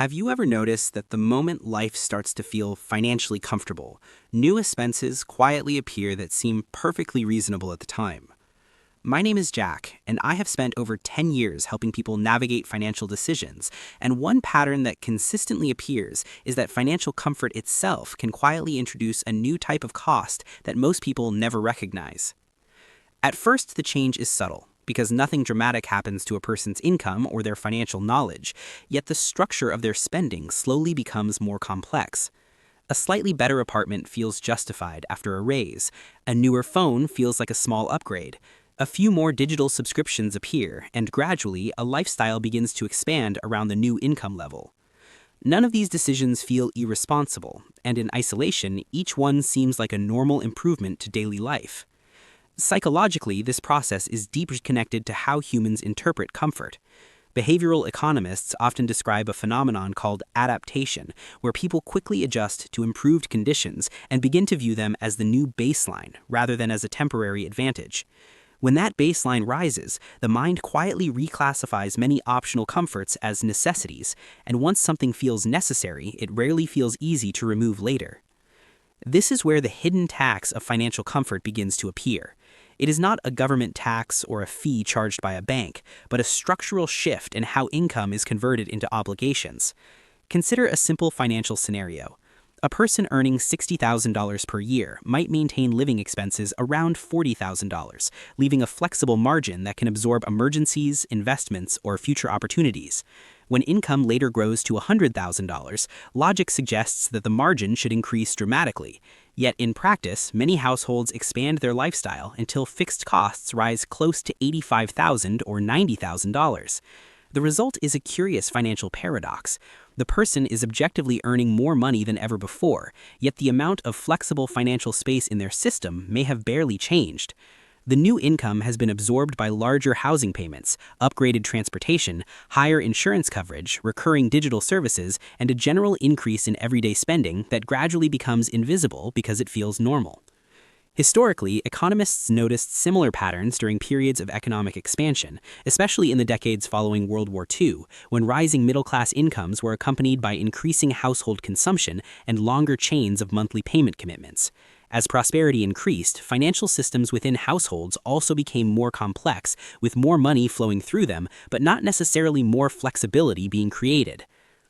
Have you ever noticed that the moment life starts to feel financially comfortable, new expenses quietly appear that seem perfectly reasonable at the time? My name is Jack, and I have spent over 10 years helping people navigate financial decisions, and one pattern that consistently appears is that financial comfort itself can quietly introduce a new type of cost that most people never recognize. At first, the change is subtle, because nothing dramatic happens to a person's income or their financial knowledge, yet the structure of their spending slowly becomes more complex. A slightly better apartment feels justified after a raise. A newer phone feels like a small upgrade. A few more digital subscriptions appear, and gradually, a lifestyle begins to expand around the new income level. None of these decisions feel irresponsible, and in isolation, each one seems like a normal improvement to daily life. Psychologically, this process is deeply connected to how humans interpret comfort. Behavioral economists often describe a phenomenon called adaptation, where people quickly adjust to improved conditions and begin to view them as the new baseline rather than as a temporary advantage. When that baseline rises, the mind quietly reclassifies many optional comforts as necessities, and once something feels necessary, it rarely feels easy to remove later. This is where the hidden tax of financial comfort begins to appear. It is not a government tax or a fee charged by a bank, but a structural shift in how income is converted into obligations. Consider a simple financial scenario. A person earning $60,000 per year might maintain living expenses around $40,000, leaving a flexible margin that can absorb emergencies, investments, or future opportunities. When income later grows to $100,000, logic suggests that the margin should increase dramatically. Yet in practice, many households expand their lifestyle until fixed costs rise close to $85,000 or $90,000. The result is a curious financial paradox. The person is objectively earning more money than ever before, yet the amount of flexible financial space in their system may have barely changed. The new income has been absorbed by larger housing payments, upgraded transportation, higher insurance coverage, recurring digital services, and a general increase in everyday spending that gradually becomes invisible because it feels normal. Historically, economists noticed similar patterns during periods of economic expansion, especially in the decades following World War II, when rising middle-class incomes were accompanied by increasing household consumption and longer chains of monthly payment commitments. As prosperity increased, financial systems within households also became more complex, with more money flowing through them, but not necessarily more flexibility being created.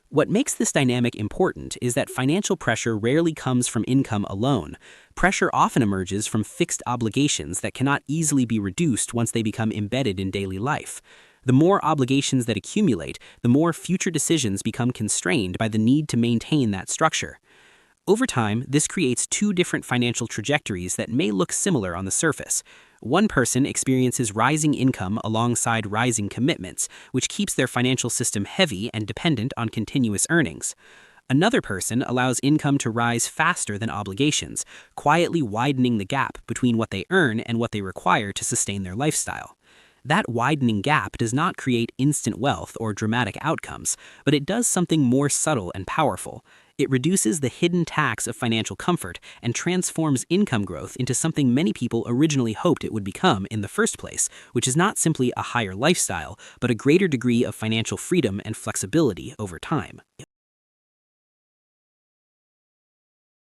What makes this dynamic important is that financial pressure rarely comes from income alone. Pressure often emerges from fixed obligations that cannot easily be reduced once they become embedded in daily life. The more obligations that accumulate, the more future decisions become constrained by the need to maintain that structure. Over time, this creates two different financial trajectories that may look similar on the surface. One person experiences rising income alongside rising commitments, which keeps their financial system heavy and dependent on continuous earnings. Another person allows income to rise faster than obligations, quietly widening the gap between what they earn and what they require to sustain their lifestyle. That widening gap does not create instant wealth or dramatic outcomes, but it does something more subtle and powerful. It reduces the hidden tax of financial comfort and transforms income growth into something many people originally hoped it would become in the first place, which is not simply a higher lifestyle, but a greater degree of financial freedom and flexibility over time.